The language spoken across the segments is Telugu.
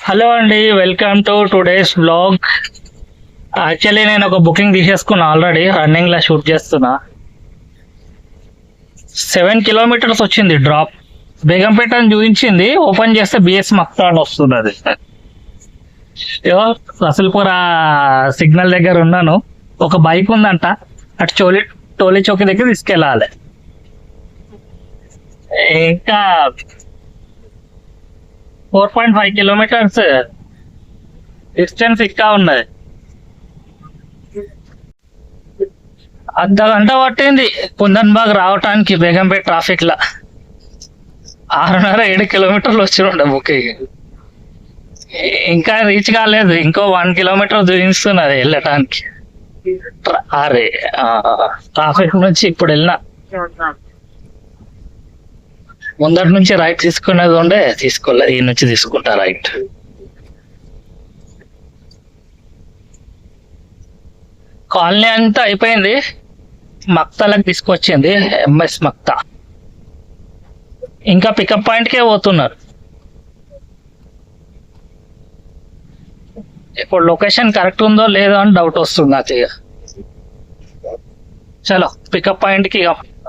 హలో అండి, welcome to today's blog. Actually నేను ఒక బుకింగ్ తీసేసుకున్నా, ఆల్రెడీ రన్నింగ్లో షూట్ చేస్తున్నా. 7 కిలోమీటర్స్ వచ్చింది డ్రాప్. బేగంపేట అని చూపించింది, ఓపెన్ చేస్తే బిఎస్ మక్తా అని వస్తున్నది. రసల్పుర సిగ్నల్ దగ్గర ఉన్నాను. ఒక బైక్ ఉందంట, అటు టోలీ చౌకి దగ్గర తీసుకెళ్ళాలి. ఇంకా 4.5 కిలోమీటర్స్ డిస్టెన్స్ ఇంకా ఉన్నది. అర్ధగంట పట్టింది కుందన్బాగ్ రావటానికి బేగంపేట ట్రాఫిక్ లా. 6.5-7 కిలోమీటర్లు వచ్చిండే బుకింగ్. ఇంకా రీచ్ కాలేదు, ఇంకో 1 కిలోమీటర్ చూపిస్తున్నది వెళ్ళటానికి. అరే ట్రాఫిక్ నుంచి ఇప్పుడు వెళ్ళినా, ముందటి నుంచి రైట్ తీసుకునేది ఉండే తీసుకోలేదు, ఈ నుంచి తీసుకుంటా రైట్. కాలనీ అంతా అయిపోయింది, మక్తాలకు తీసుకొచ్చింది ఎంఎస్ మక్తా. ఇంకా పికప్ పాయింట్కే పోతున్నారు. ఇప్పుడు లొకేషన్ కరెక్ట్ ఉందో లేదో అని డౌట్ వస్తుంది నాకు. చలో పికప్ పాయింట్కి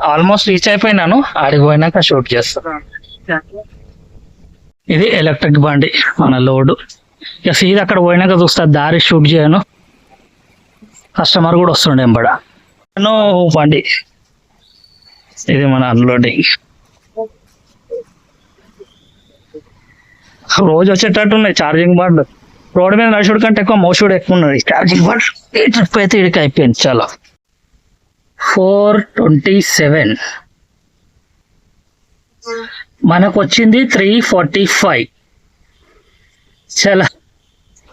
ఆల్మోస్ట్ రీచ్ అయిపోయినాను, ఆడికి పోయినాక షూట్ చేస్తాను. ఇది ఎలక్ట్రిక్ బండి మన లోడు. ఇక సీదా అక్కడ పోయినాక చూస్తా, దారి షూట్ చేయను. కస్టమర్ కూడా వస్తుండే ఎంబడ బండి. ఇది మన అన్లోడింగ్. రోజు వచ్చేటట్టు ఉన్నాయి ఛార్జింగ్ బండ్. రోడ్డు మీద నడుచుడు కంటే ఎక్కువ మోసుడు ఎక్కువ ఉన్నది ఛార్జింగ్ బండ్. ఈ ట్రిప్ అయితే ఇడికి అయిపోయింది. చాలా 427 మనకు వచ్చింది 345. చాలా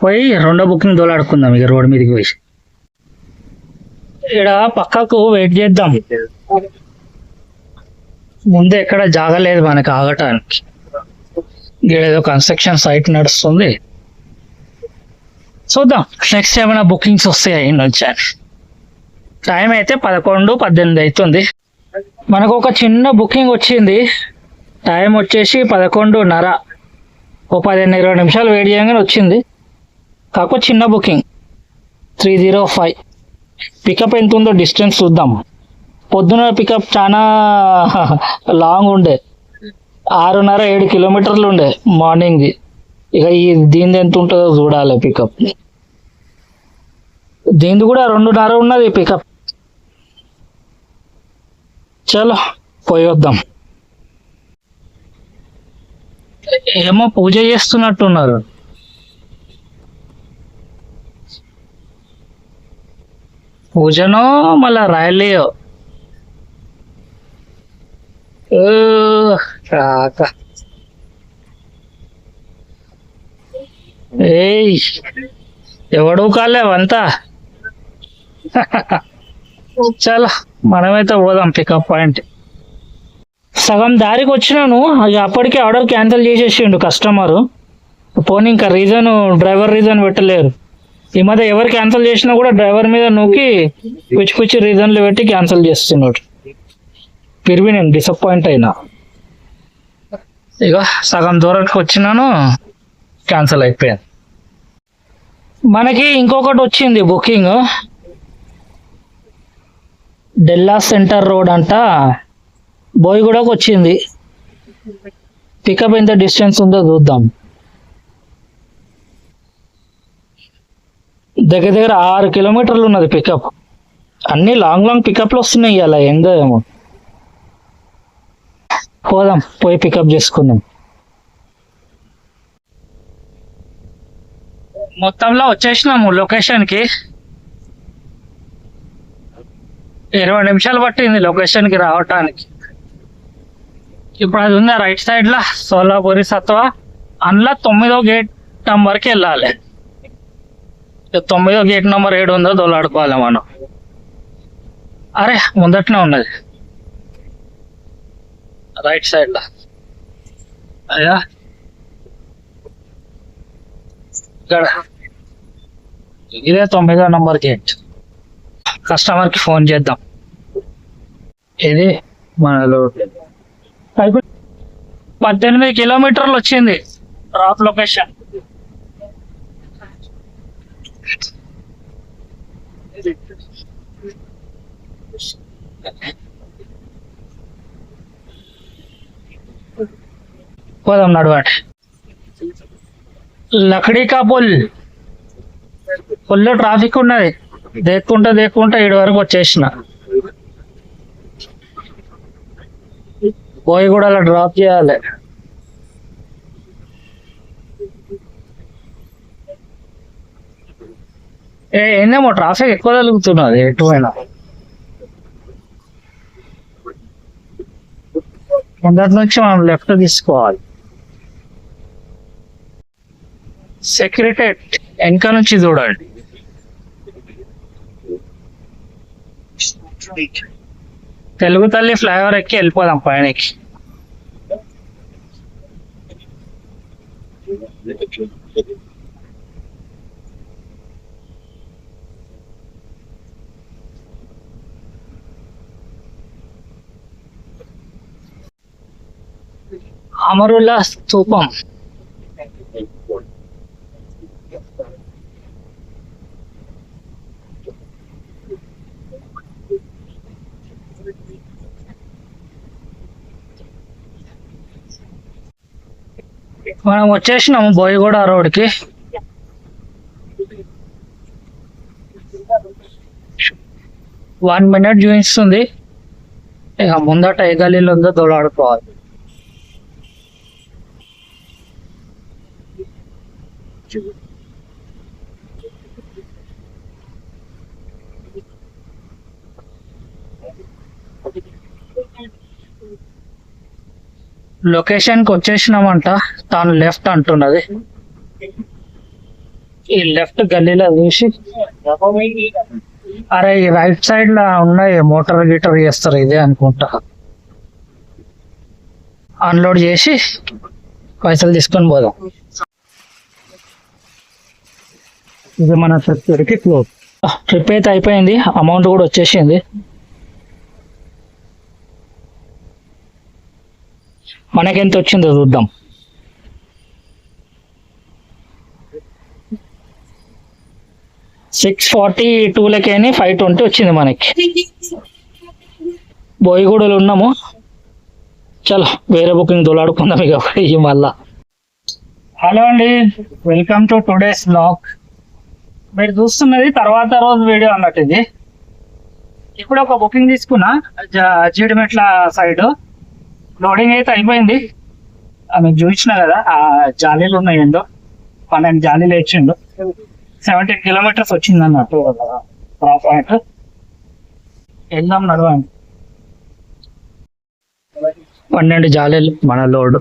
పోయి రెండో బుకింగ్ దోలాడుకుందాం ఇక రోడ్ మీదకి పోయి. ఇక్కడ పక్కకు వెయిట్ చేద్దాం, ముందే ఎక్కడ జాగలేదు మనకు ఆగటానికి. ఏదో కన్స్ట్రక్షన్ సైట్ నడుస్తుంది, చూద్దాం నెక్స్ట్ ఏమైనా బుకింగ్స్ వస్తాయి నుంచి. టైం అయితే 11:18 అవుతుంది. మనకు ఒక చిన్న బుకింగ్ వచ్చింది, టైం వచ్చేసి 11:30. ఓ 15-20 నిమిషాలు వెయిట్ చేయగానే వచ్చింది. కాకపోతే చిన్న బుకింగ్ 305. పికప్ ఎంత ఉందో డిస్టెన్స్ చూద్దాం. పొద్దున పికప్ చాలా లాంగ్ ఉండే, 6.5-7 కిలోమీటర్లు ఉండే మార్నింగ్ది. ఇక ఈ దీనిది ఎంత ఉంటుందో చూడాలి పికప్. దీనిది కూడా 2.5 ఉన్నది పికప్. చలో పోయి వద్దాం. ఏమో పూజ చేస్తున్నట్టున్నారు. పూజనో మళ్ళా ర్యాలీయో. ఏయ్ ఎవడు కాలేవంతా. చాలా మనమైతే పోదాం పికప్ పాయింట్. సగం దారికి వచ్చినాను, అప్పటికే ఆర్డర్ క్యాన్సిల్ చేసేసిండు కస్టమరు. పోనీ ఇంకా డ్రైవర్ రీజన్ పెట్టలేరు. ఈ మధ్య ఎవరు క్యాన్సిల్ చేసినా కూడా డ్రైవర్ మీద నూకి పిచ్చి రీజన్లు పెట్టి క్యాన్సిల్ చేస్తున్నాడు. పిరివి నేను డిసప్పాయింట్ అయినా. ఇక సగం దూరంకి వచ్చినాను, క్యాన్సిల్ అయిపోయాను. మనకి ఇంకొకటి వచ్చింది బుకింగ్, డెల్లా సెంటర్ రోడ్ అంట, బోయిగూడకు వచ్చింది. పికప్ ఎంత డిస్టెన్స్ ఉందో చూద్దాం. దగ్గర 6 కిలోమీటర్లు ఉన్నది పికప్. అన్ని లాంగ్ పికప్లు వస్తున్నాయి అలా, ఏందో ఏమో. పోదాం, పోయి పికప్ చేసుకుందాం. మొత్తంలో వచ్చేసినాము లొకేషన్కి. 20 నిమిషాలు పట్టింది లొకేషన్కి రావటానికి. ఇప్పుడు అది ఉందా రైట్ సైడ్లో సోలాపూరి సత్వా, అందులో 9వ గేట్ నెంబర్కి వెళ్ళాలి. 9వ గేట్ నెంబర్ 7 ఉందో దొలాడుకోవాలి మనం. అరే ముందటనే ఉన్నది రైట్ సైడ్లో. అయ్యా ఇక్కడ ఇదే 9వ నెంబర్ గేట్. కస్టమర్కి ఫోన్ చేద్దాం. ఇది మన 18 కిలోమీటర్లు వచ్చింది డ్రాప్ లొకేషన్. పోదాం నడవండి. లకడీ కా పుల్ ట్రాఫిక్ ఉన్నది. దేక్కుంటా ఇటు వరకు వచ్చేసిన. పోయి కూడా అలా డ్రాప్ చేయాలి. ఏందేమో ట్రాఫిక్ ఎక్కువ తగులుతున్నది ఎటువైనా. ముందటి నుంచి మనం లెఫ్ట్ తీసుకోవాలి. సెక్రటరేట్ వెనక నుంచి చూడండి. తెలుగు తల్లి ఫ్లైఓవర్ ఎక్కి వెళ్ళిపోదాం పైనకి. అమరుల స్తూపం. మనం వచ్చేసినాము బోయగూడ రోడ్కి. వన్ మినిట్ చూపిస్తుంది. ఇక ముందట ఏ గల్లీలో ఉందో దొలాడుకోవాలి. లొకేషన్కి వచ్చేసినామంట. తాను లెఫ్ట్ అంటున్నది. ఈ లెఫ్ట్ గల్లీలో చూసి అరే ఈ రైట్ సైడ్ లో ఉన్నాయి మోటార్ గీటర్ చేస్తారు ఇదే అనుకుంటా. అన్లోడ్ చేసి పైసలు తీసుకొని పోదాం. ఇది మన ట్రిప్కి క్లోజ్. ట్రిప్ అయితే అయిపోయింది. అమౌంట్ కూడా వచ్చేసింది. మనకెంత వచ్చిందో చూద్దాం. $642 520 వచ్చింది మనకి. బోయిగూడలో ఉన్నాము. చలో వేరే బుకింగ్ దొలాడుకుందాం ఇక మళ్ళా. హలో అండి, వెల్కమ్ టు టుడేస్ వ్లాగ్. మీరు చూస్తున్నది తర్వాత రోజు వీడియో అన్నట్టు. ఇది ఇప్పుడు ఒక బుకింగ్ తీసుకున్నా జీడిమెట్ల సైడ్. లోడింగ్ అయితే అయిపోయింది. మీకు చూపించిన కదా ఆ జాలీలు ఉన్నాయండు. 12 జాలీలు వేసిండు. 17 కిలోమీటర్స్ వచ్చింది అన్నట్టు డ్రాప్ పాయింట్. వెళ్దాం నడవండి. 12 జాలీలు మన లోడ్.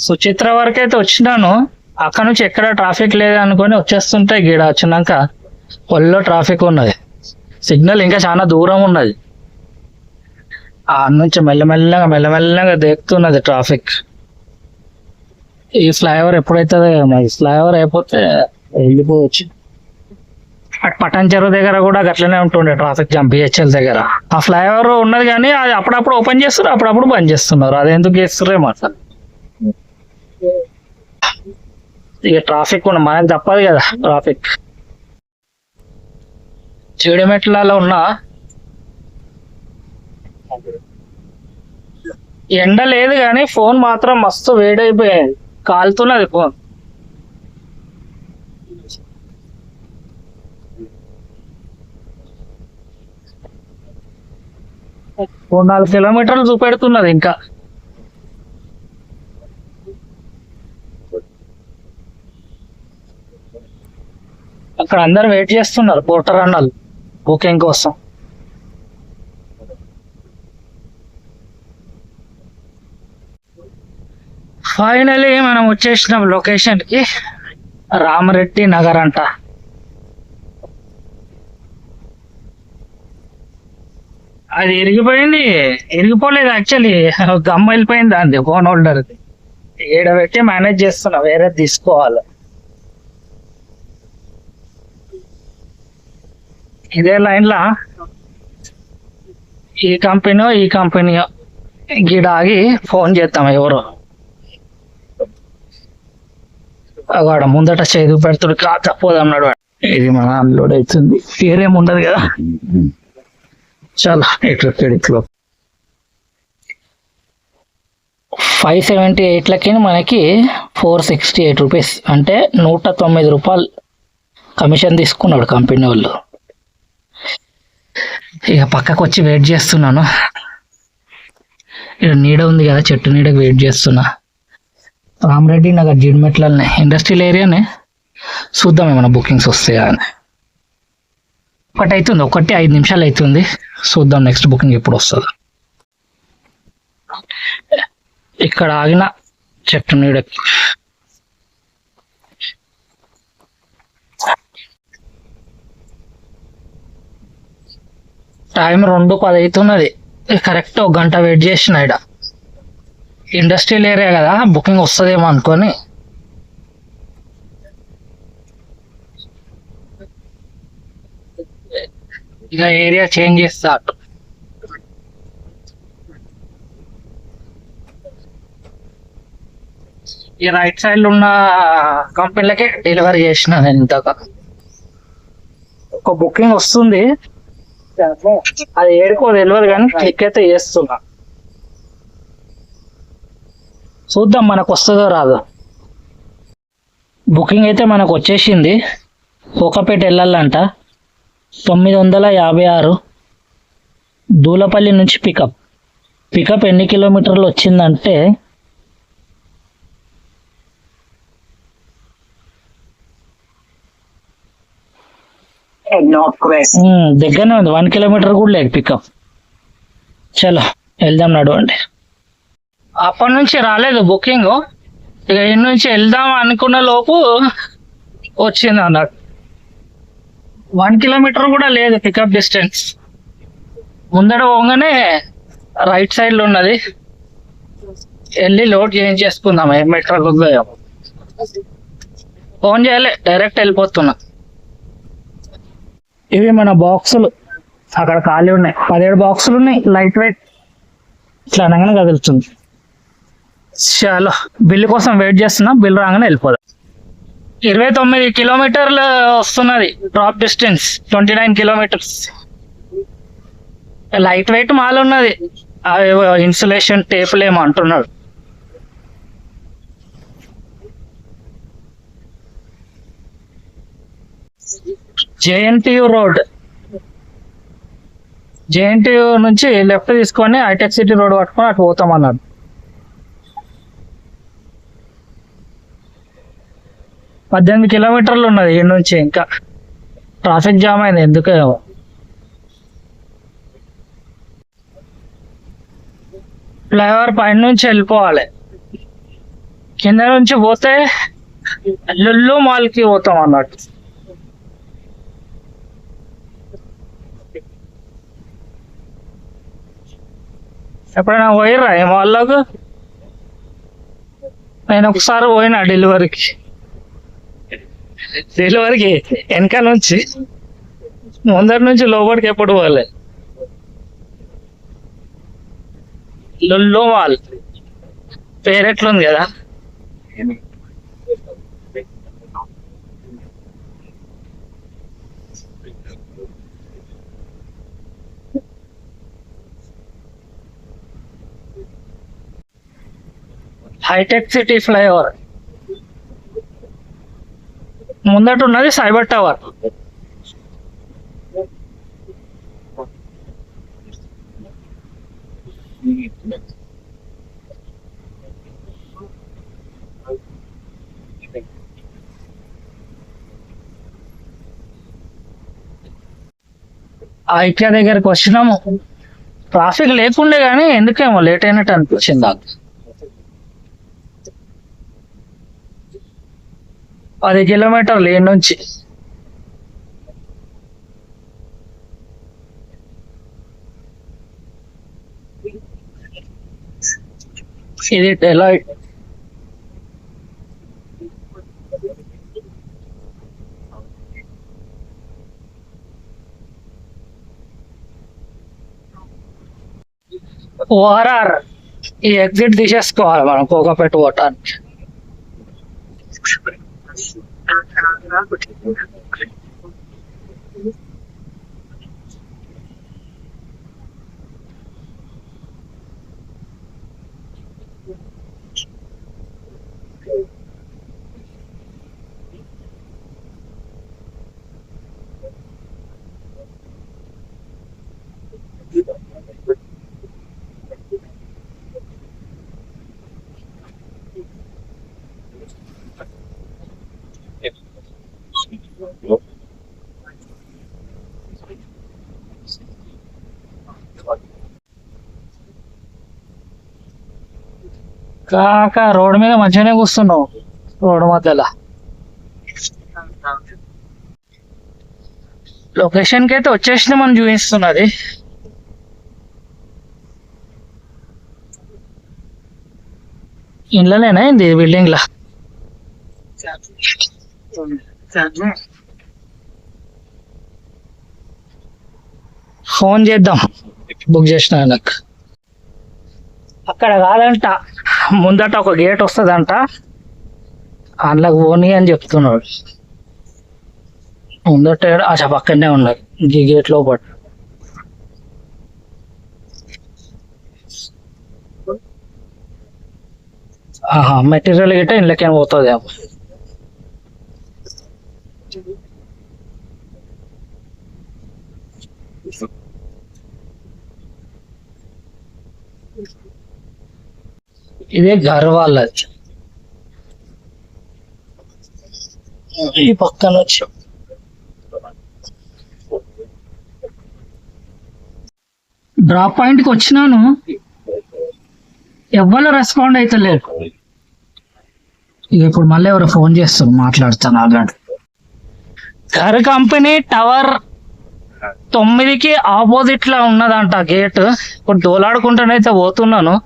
సుచిత్ర వరకు అయితే వచ్చినాను. అక్కడ నుంచి ఎక్కడ ట్రాఫిక్ లేదు అనుకొని వచ్చేస్తుంటే గీడ వచ్చినాక ఒళ్ళో ట్రాఫిక్ ఉన్నది. సిగ్నల్ ఇంకా చాలా దూరం ఉన్నది. ఆ నుంచి మెల్లమెల్లగా దేకుతున్నది ట్రాఫిక్. ఈ ఫ్లైఓవర్ ఎప్పుడైతే ఫ్లైఓవర్ అయిపోతే వెళ్ళిపోవచ్చు. అటు పటాన్ చెరువు దగ్గర కూడా గట్లనే ఉంటుండే ట్రాఫిక్ జామ్. బిహెచ్ఎల్ దగ్గర ఆ ఫ్లైఓవర్ ఉన్నది కానీ అది అప్పుడప్పుడు ఓపెన్ చేస్తున్నారు, అప్పుడప్పుడు బంద్ చేస్తున్నారు. అది ఎందుకు చేస్తుర్రేమో అసలు. ఇక ట్రాఫిక్ ఉన్న మనకు తప్పదు కదా ట్రాఫిక్. జీడిమెట్లలో ఉన్నా ఎండ లేదు కానీ ఫోన్ మాత్రం మస్తు వేడైపోయాయి. కాలుతున్నది ఫోన్. 4 కిలోమీటర్లు చూపెడుతున్నది ఇంకా. అక్కడ అందరు వెయిట్ చేస్తున్నారు పోర్టర్ అన్నలు బుకింగ్ కోసం. ఫైనలీ మనం వచ్చేసినాం లొకేషన్కి. రామరెడ్డి నగర్ అంట. అది ఇరిగిపోలేదు యాక్చువల్లీ. గమ్మ వెళ్ళిపోయింది అంది ఫోన్ హోల్డర్ది. ఏడబెట్టి మేనేజ్ చేస్తున్నా, వేరే తీసుకోవాలి. ఇదే లైన్లా ఈ కంపెనీ గిడ ఆగి ఫోన్ చేద్దాం. ఎవరు వాడ ముందట చేదు పెడుతుడు తప్పదన్నాడు వాడు. ఇది మన అన్లోడ్ అవుతుంది, తీరేం ఉండదు కదా. చాలా ఇట్లా 578లకి మనకి 468 రూపీస్, అంటే 109 రూపాయలు కమిషన్ తీసుకున్నాడు కంపెనీ వాళ్ళు. ఇక పక్కకు వచ్చి వెయిట్ చేస్తున్నాను. ఇక్కడ నీడ ఉంది కదా, చెట్టు నీడకి వెయిట్ చేస్తున్నా. రామరెడ్డి నగర్ జిడ్మెట్లనే ఇండస్ట్రియల్ ఏరియానే, చూద్దాం ఏమైనా బుకింగ్స్ వస్తాయా అని. 1 నిమిషాలు అవుతుంది, చూద్దాం నెక్స్ట్ బుకింగ్ ఎప్పుడు వస్తుందో. ఇక్కడ ఆగిన చెట్టు నీడకి. టైం 2:10 అవుతున్నది. కరెక్ట్ 1 గంట వెయిట్ చేసిన. ఇక్కడ ఇండస్ట్రియల్ ఏరియా కదా, బుకింగ్ వస్తుందేమో అనుకొని. ఇక ఏరియా చేంజ్ చేస్తా అటు. ఈ రైట్ సైడ్ లో ఉన్న కంపెనీలకే డెలివరీ చేసిన నేను ఇంతగా. ఒక బుకింగ్ వస్తుంది, అది ఏడుకో తెలియదు కానీ క్లిక్ అయితే చేస్తున్నా. చూద్దాం మనకు వస్తుందో రాదో. బుకింగ్ అయితే మనకు వచ్చేసింది. కోకాపేట వెళ్ళాలంట, 956. దూలపల్లి నుంచి పికప్ ఎన్ని కిలోమీటర్లు వచ్చిందంటే దగ్గరనే ఉంది, 1 కిలోమీటర్ కూడా లేదు పికప్. చలో వెళ్దాం నడవండి. అప్పటి నుంచి రాలేదు బుకింగ్, ఇక ఇన్ని నుంచి వెళ్దాం అనుకున్న లోపు వచ్చింది అన్నట్టు. 1 కిలోమీటర్ కూడా లేదు పికప్ డిస్టెన్స్. ముందర పోగానే రైట్ సైడ్ లో ఉన్నది, వెళ్ళి లోడ్ చేంజ్ చేసుకుందాం. ఏ మెట్రోలు ఉందో ఫోన్ చేయాలి, డైరెక్ట్ వెళ్ళిపోతున్నా. ఇవి మన బాక్సులు, అక్కడ ఖాళీ ఉన్నాయి. 17 బాక్సులు ఉన్నాయి, లైట్ వెయిట్. ఇట్లా అనగానే కదులుతుంది. చాలా బిల్లు కోసం వెయిట్ చేస్తున్నా, బిల్లు రాగానే వెళ్ళిపోదాం. 29 కిలోమీటర్లు వస్తున్నది drop distance, 29 kilometres. Light weight mall ఉన్నది, ఇన్సులేషన్ టేపులు ఏమో అంటున్నాడు. జేఎన్టీయు రోడ్, జేఎన్టీయు నుంచి లెఫ్ట్ తీసుకొని హైటెక్ సిటీ రోడ్ పట్టుకొని అటు పోతాం అన్నాడు. పద్దెనిమిది కిలోమీటర్లు ఉన్నది ఈ నుంచి. ఇంకా ట్రాఫిక్ జామ్ అయింది ఎందుకో. ఫ్లైఓవర్ పైన నుంచి వెళ్ళిపోవాలి, కింద నుంచి పోతే లుల్లు మాల్కి పోతాం అన్నట్టు. ఎప్పుడైనా పోయిర్రా ఏ మాల్లోకి? నేను ఒకసారి పోయినా డెలివరీకి వెనక నుంచి, ముందరి నుంచి లోపలికి ఎప్పుడు పోలే. లుల్లు మాల్ పేరెట్లుంది కదా. హైటెక్ సిటీ ఫ్లైఓవర్ ముందట ఉన్నది సైబర్ టవర్. ఐక్య దగ్గరకు వచ్చినాము, ట్రాఫిక్ లేకుండే కానీ ఎందుకేమో లేట్ అయినట్టు అనిపించింది నాకు. 10 కిలోమీటర్లు ఈ నుంచి. ఇది డెలాయిట్. ఓఆర్ఆర్ ఈ ఎగ్జిట్ తీసేసుకోవాలి మనం కోకాపేట పోవటానికి. కాక రోడ్డు మీద మంచిగానే కూస్తున్నావు, రోడ్డు మధ్యలో. లొకేషన్ కి అయితే వచ్చేసిన మనం చూపిస్తున్నది. ఇంట్లోనేనా ఇది బిల్డింగ్ లా? ఫోన్ చేద్దాం బుక్ చేసిన ఆయనకు. అక్కడ కాదంట, ముందట ఒక గేట్ వస్తుందంట, అందులోకి పోనీ అని చెప్తున్నాడు. ముందట అచ్చా పక్కనే ఉన్నది ఈ గేట్ లోపల. మెటీరియల్ గిట్ట ఇంట్లోకేం పోతుంది ఏమో. ఇదే గర్ వాళ్ళది. ఈ పక్కన వచ్చి డ్రాప్ పాయింట్ కి వచ్చినాను, ఎవ్వరు రెస్పాండ్ అయితే లేరు. ఇప్పుడు మళ్ళీ ఎవరు ఫోన్ చేస్తారు, మాట్లాడుతాను అలాంటి. గర్ కంపెనీ టవర్ 9కి ఆపోజిట్ లా ఉన్నదంట గేట్. ఇప్పుడు దోలాడుకుంటానైతే పోతున్నాను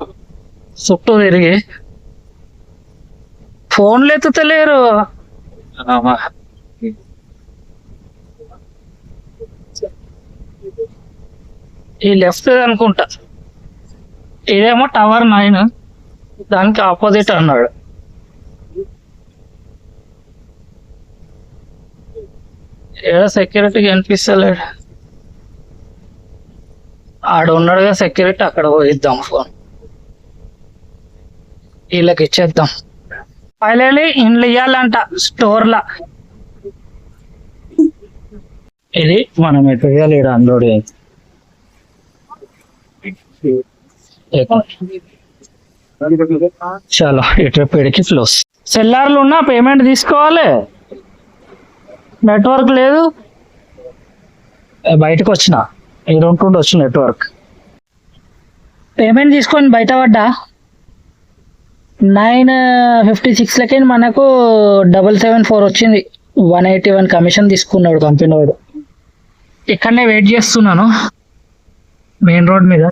చుట్టూ తిరిగి, ఫోన్లు ఎత్తుతలేరు. ఈ లెఫ్ట్ అనుకుంటా, ఇదేమో టవర్ 9, దానికి ఆపోజిట్ అన్నాడు. ఏదో సెక్యూరిటీ కనిపిస్తలేడు. ఆడ ఉన్నాడుగా సెక్యూరిటీ, అక్కడ పోయిద్దాం ఫోన్, వీళ్ళకి ఇచ్చేద్దాం. ఫైనల్లీ ఇండ్లు ఇవ్వాలంట స్టోర్లా. ఇది మన మెటీరియల్ ఇక్కడ అన్లోడ్ అయింది. చలో ఈ ట్రిప్ ఇడికి క్లోజ్. సెల్లార్లు ఉన్నా పేమెంట్ తీసుకోవాలి, నెట్వర్క్ లేదు. బయటకు వచ్చిన ఉంటుండే వచ్చి నెట్వర్క్. పేమెంట్ తీసుకొని బయట పడ్డా 956లకి మనకు 774 వచ్చింది. 181 కమిషన్ తీసుకున్నాడు కంపెనీ వాడు. ఇక్కడనే వెయిట్ చేస్తున్నాను మెయిన్ రోడ్ మీద.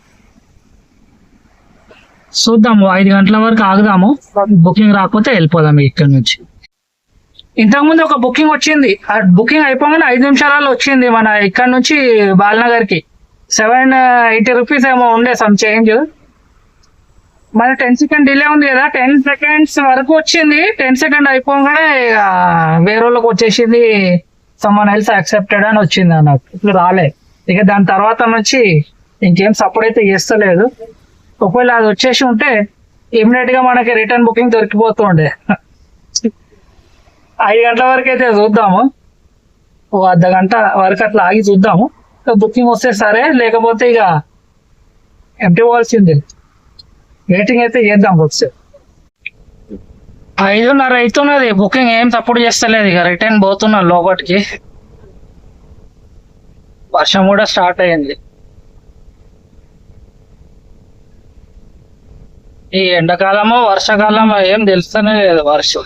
చూద్దాము, 5 గంటల వరకు ఆగుదాము. బుకింగ్ రాకపోతే వెళ్ళిపోదాం ఇక్కడ నుంచి. ఇంతకుముందు ఒక బుకింగ్ వచ్చింది, ఆ బుకింగ్ అయిపోగానే 5 నిమిషాలలో వచ్చింది మన ఇక్కడ నుంచి బాలనగర్కి. 780 రూపీస్ ఏమో ఉండే సమ్ చేంజ్. మన 10 సెకండ్ డిలే ఉంది కదా, 10 సెకండ్స్ వరకు వచ్చింది. 10 సెకండ్ అయిపోగానే వేరే వాళ్ళకి వచ్చేసింది, సమ్మన్ ఎల్స్ యాక్సెప్టెడ్ అని వచ్చింది నాకు. ఇప్పుడు రాలే. ఇక దాని తర్వాత నుంచి ఇంకేం సపోర్ట్ అయితే చేస్తలేదు. ఒకవేళ అది వచ్చేసి ఉంటే ఇమీడియట్ గా మనకి రిటర్న్ బుకింగ్ దొరికిపోతుండే. 5 గంటల వరకు అయితే చూద్దాము, ఓ అర్ధ గంట వరకు అట్లా ఆగి చూద్దాము. బుకింగ్ వస్తే సరే, లేకపోతే ఇక ఎంటీ పోవాల్సింది. వెయిటింగ్ అయితే చేద్దాం. వస్తే 5:30 అవుతున్నది, బుకింగ్ ఏం సపోర్ట్ చేస్తలేదు. ఇక రిటర్న్ పోతున్నా లోపలికి. వర్షం కూడా స్టార్ట్ అయ్యింది. ఈ ఎండాకాలమో వర్షాకాలమో ఏం తెలుస్తూనే లేదు. వర్షం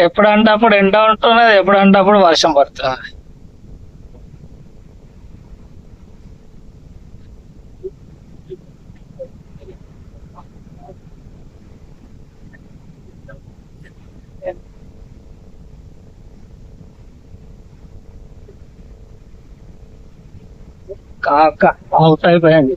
ఎప్పుడంటే అప్పుడు ఎండ ఉంటున్నది, ఎప్పుడంటే అప్పుడు వర్షం పడుతున్నది. కాక అవుట్ అయిపోయింది.